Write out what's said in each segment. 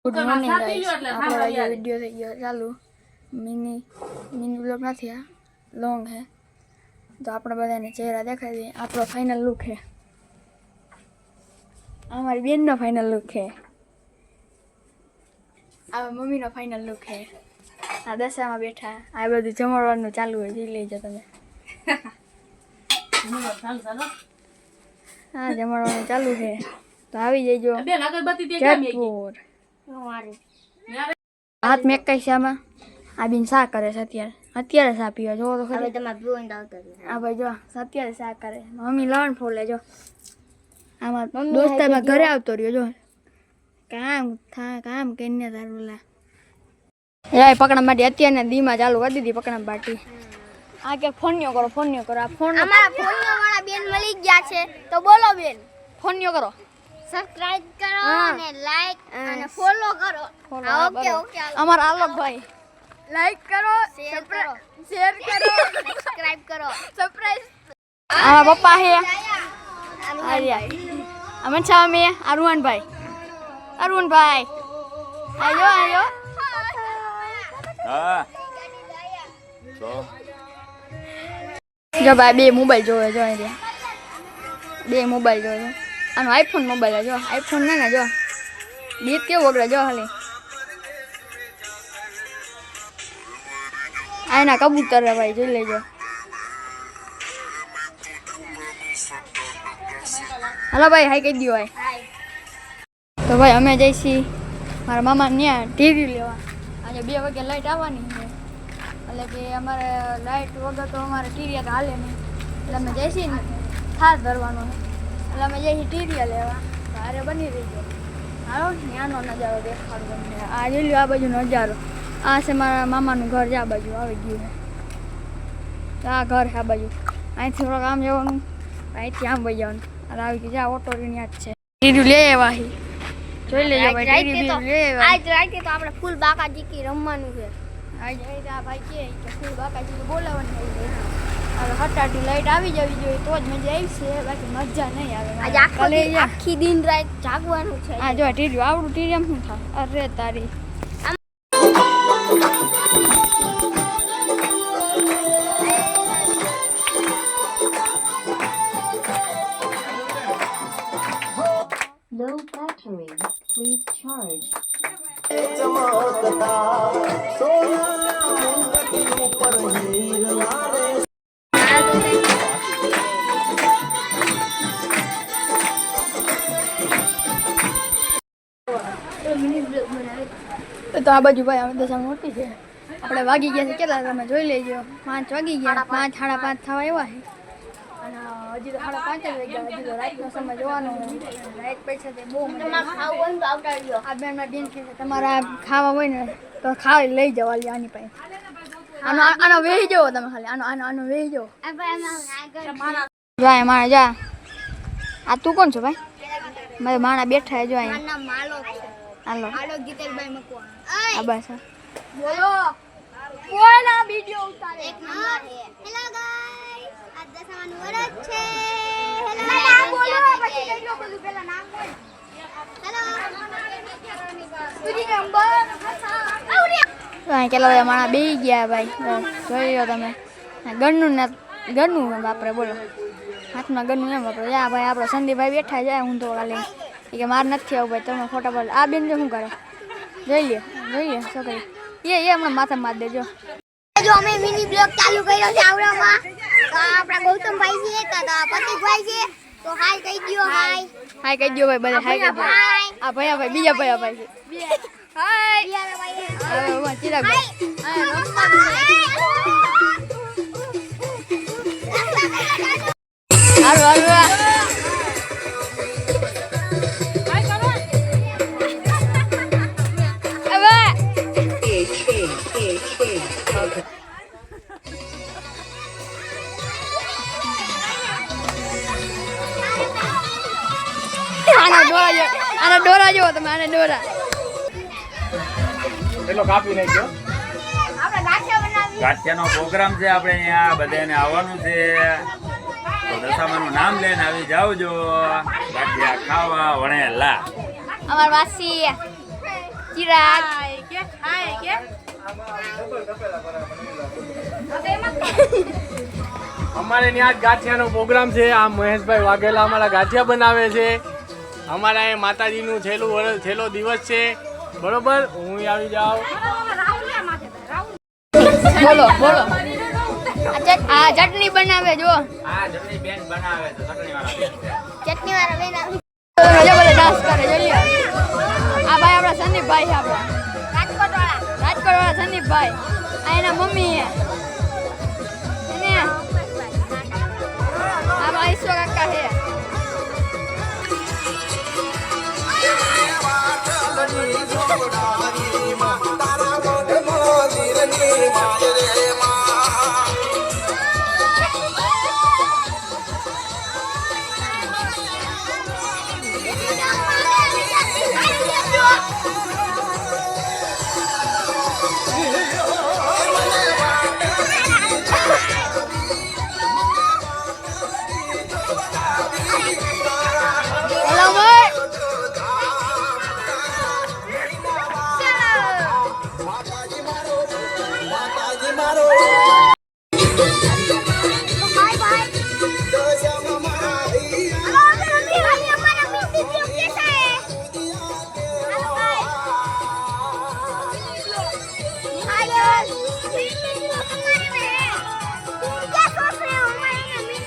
Good morning guys આપણો આજે video થઈ ગયો ચાલુ મિની બ્લોગ નથી આ લોંગ હે તો આપણે બધાને ચહેરા દેખાડી દઈએ આપણો ફાઇનલ લુક હે અમારી બેનનો ફાઇનલ લુક હે આ મમ્મીનો ફાઇનલ લુક હે આ દશામાં બેઠા આ બધું જમણવાનું ચાલુ હોય જોઈ લેજો તમે હા જમણવાનું ચાલુ છે તો આવી જજો જેતપુર હાથ મેક કઈ છે આમાં આ બીન શા કરે છે અત્યારે શા પીવા જો તો ખરી આ ભાઈ જો અત્યારે શા કરે મમ્મી લણ ફોલે જો આમાં દોસ્તારમાં ઘરે આવતો રહ્યો જો કામ કરીને તારું યાર પકડા માટે અત્યારના દીમાં ચાલુ કરી દીધી પકડા પાટી આ કે ફોનયો કરો આ ફોન અમારા ફોનયો વાળા બેન મળી ગયા છે તો બોલો બેન ફોનયો કરો સબસ્ક્રાઇબ કરો અને લાઈક અને ફોલો કરો ઓકે અમારા આલોક ભાઈ લાઈક કરો શેર કરો સબસ્ક્રાઇબ કરો સરપ્રાઈઝ આ પપ્પા હે આર્યા અમન સામે અરુણભાઈ આયો હા તો જો ભાઈ બે મોબાઈલ જોવે જો બે મોબાઈલ જોવે આનો આઈફોન મોબાઈલ જો આઈફોન ને જો ગીત કેવું વગડે જો ખાલી આના કબૂતર ભાઈ જોઈ લેજો હાલો ભાઈ હાઈ કહી દો ભાઈ તો ભાઈ અમે જઈશી મારા મામા ત્યાં ટીવી લેવા આજે 2 વાગે લાઈટ આવવાની છે એટલે કે અમારે લાઈટ વગર તો અમારે ટીરિયા તો હાલે નહીં એટલે અમે જઈશી ને ખાસ ધરવાનો એટલે અમે જઈશી ટીરિયા લેવા હારે બની રહી ગયો હાલો ત્યાંનો નજારો દેખાડો તમને આ જોઈ લો આ બાજુ નજારો આ છે મારા મામાનું ઘર છે આ બાજુ આવી ગયું છે આ ઘર છે આ બાજુ અહીંથી થોડુંક આમ જવાનું અહીંથી આમ વહી જવાનું અને આવી ગયું છે આ ઓટો યાદ છે ટીરિયું લે આવ્યા જોઈ લેજો ભાઈ ટીરિયું લે આવ્યા આજ રાતે તો આપણે ફૂલ બાકાજી કી રમવાનું છે આજે આ ભાઈ કે ફૂલ બાકાજી બોલાવવાની આવી ગઈ હવે હટાટી લાઈટ આવી જવી જોઈએ તો જ મજા આવશે બાકી મજા નહીં આવે આજ આખી દિન રાત જાગવાનું છે આ જો ટીરિયું આવડું ટીરિયમ શું થાય અરે તારી Low battery, please charge. તો આ બાજુ ભાઈ અમે દશા મોટી છે આપણે વાગી ગયા છે કેટલા તમે જોઈ લેજો 5 વાગી ગયા 5 સાડા 5 થવા એવા છે અને હજી તો 5:30 જ વાગ્યા હજી તો રાતનો સમય જોવાનો રાત પૈસા તે બહુ મજા ખાવું તો આવડાડ્યો આ બેનના બેન કે તમારા ખાવા હોય ને તો ખાઈ લઈ જવા લે આની પાસે આનો વેહી જવો તમે ખાલી આનો વેહી જવો આ ભાઈ અમારા જા મારા જા આ તું કોણ છો ભાઈ મારે માણા બેઠા જો અહીં નામ માલો છે હાલો આલો ગીતલભાઈ મકવાણ આ બસ બોલો કોઈના વિડિયો ઉતારે એક નંબર છે હેલો ગાઈસ આ દશામાનું વરસ છે હેલો નામ બોલો પછી કઈ લો બધું પહેલા નામ બોલ હેલો તુજી નંબર અહીં કેટલા બધા માણા બેસી ગયા ભાઈ જોઈ લો તમે ગણનું વાપરે બોલો હાથમાં ગણનું એમ વાપરે જા ભાઈ આપણો સંદીપભાઈ બેઠા જાય હું તો ખાલી કે માર નથી આવું ભાઈ તમે ફોટા પાડ આ બેન જો શું કરે જોઈ લે છોકરી એ હમણાં માથા માર દેજો જો અમે મિની બ્લોગ ચાલુ કર્યો છે આવડામાં તો આપણા ગૌતમભાઈ છે તો પતિકભાઈ છે તો હાય કહી દયો હાય કહી દો ભાઈ બધા હાય કહી દો આ ભાઈ બીજા ભાઈ છે હાય હવે ચિરાગ હાલો આના ડોરા જો તમે આના ડોરા એટલો કાપી નાખ્યો આપણે ગાંઠિયા બનાવી ગાંઠિયાનો પ્રોગ્રામ છે આપણે અહીંયા બધાને આવવાનું છે તો દશામાનું નામ લઈને આવી જાવજો ગાંઠિયા ખાવા વણેલા અમાર વાસી ચિરાગ અમારે ત્યાં ગાંઠિયાનો પ્રોગ્રામ છે. આ મહેશભાઈ વાઘેલા અમારા ગાંઠિયા બનાવે છે. અમારા એ માતાજીનું છેલ્લો દિવસ છે. બરોબર, હું આવી જાઉં. બોલો બોલો. આ ચટણી બનાવે જો. આ જમણી બેન બનાવે છે, ચટણી વાળા બેન છે. ચટણી વાળા બેન આવી મજા બોલે ડાન્સ કરે જોઈએ. આ ભાઈ આપણા સંદીપભાઈ છે. આપણા રાજકોટ વાળા રાજકોટ વાળા સંદીપભાઈ. આ એના મમ્મી છે. એને આમાં ઈશ્વર કાકા છે. હેલો ભાઈ. बाय बाय हेलो मम्मी हमारा वीडियो कैसा है हेलो गाइस हाय गाइस हमारे में है क्या सोच रहे हो हमारे में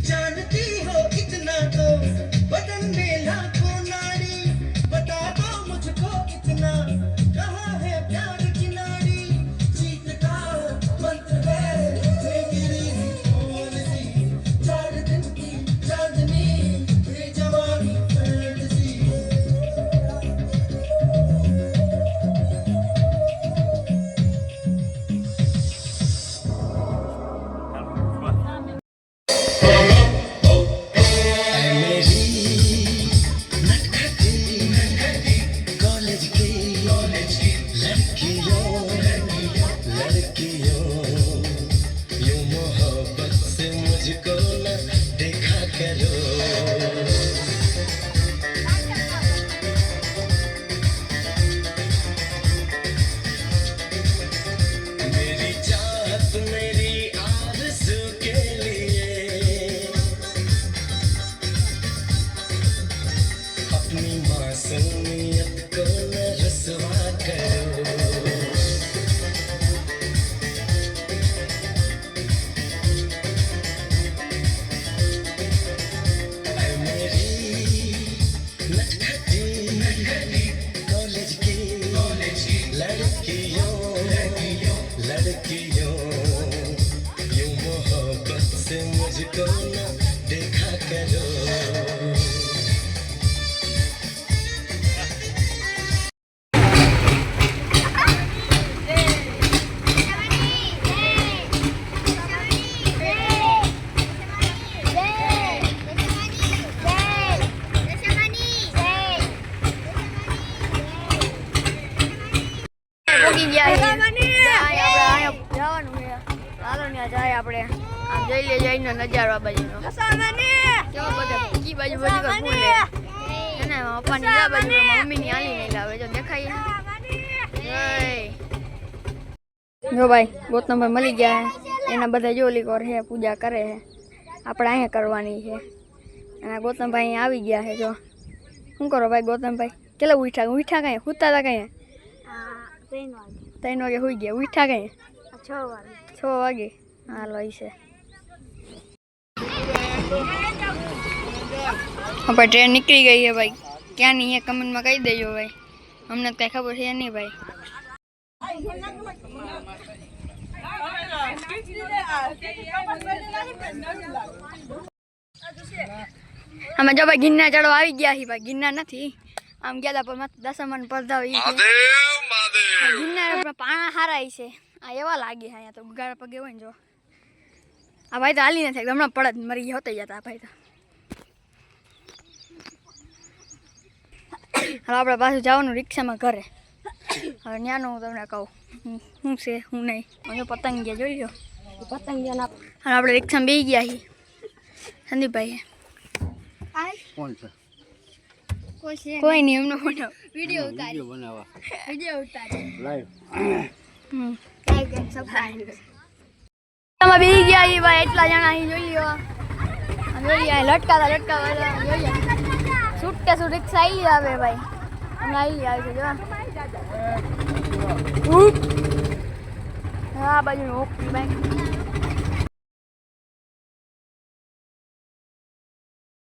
जानती हो इतना तो बदन में लाखों नाड़ी बता दो मुझको इतना कहाँ है प्यार की नाड़ी जीत का मंत्र है मेरी कौन सी 4 दिन की चांदनी बेजवानी फैंटेसी कॉलेज की लड़कियों यूं मोहब्बत से मुझको न देखा करो मेरी चाहत मेरी आरज़ू के लिए अपनी मासूमियत को न रसवा करो ऐ मेरी नटखटी कॉलेज की लड़कियों यूं मोहब्बत से मुझको न देखा करो પોગી ગયા છે. અહીંયા જવાનું છે. હાલો ત્યાં જાય આપણે. આમ જઈ લે જઈને નજારો આ બાજુનો. કેવો બધે ઈ બાજુ બધી પર ફૂલ છે. એને પપ્પાની આ બાજુ મમ્મીની આલી નહીં લાવે જો દેખાય. જો ભાઈ ગૌતમભાઈ મળી ગયા છે. એના બધા જો ઓલી કોર છે પૂજા કરે છે. આપણે અહીંયા કરવાની છે. અને ગૌતમભાઈ અહીંયા આવી ગયા છે જો. શું કરો ભાઈ ગૌતમભાઈ? કેટલા ઉઠ્યા કઈ હુતા હતા કઈ? 3 વાગે હોઈ ગયા. ઉઠ્યા કઈ? 6 વાગે. હાલો ઈ છે. આપણે ટ્રેન નીકળી ગઈ છે ભાઈ. ક્યાંની અહીંયા કમેન્ટમાં કહી દેજો ભાઈ. અમને કઈ ખબર છે નહીં ભાઈ. અમે જો ભાઈ ગિરનાર ચડવા આવી ગયા છીએ ભાઈ. ગિરનાર નથી આમ ગયા હતા પણ દશામાન પડતા હોય ગિરનાર પાણા હારાય છે. આ એવા લાગે છે અહીંયા તો ગાડા પગે હોય ને જો. આ ભાઈ તો હાલી નથી હમણાં પડત મરી હોતા જતા આ ભાઈ તો. હવે આપણે પાછું જવાનું રિક્ષામાં ઘરે. હવે ત્યાંનું હું તમને કહું શું છે શું નહીં. હવે પતંગિયા જોઈ લો. પતંગિયા હવે આપણે રિક્ષામાં બેસી ગયા છીએ. સંદીપભાઈ કોઈ નહીં એમનો ફોટો વિડીયો ઉતારે લાઈવ તમે બેસી ગયા છીએ ભાઈ. એટલા જણા અહીં જોઈ લો. જોઈએ લટકાતા જોઈએ. છૂટકે છૂટ રિક્ષા આવી આવે ભાઈ. અમે આવી આવે છે જો. હા બાજુ ઓકે ભાઈ.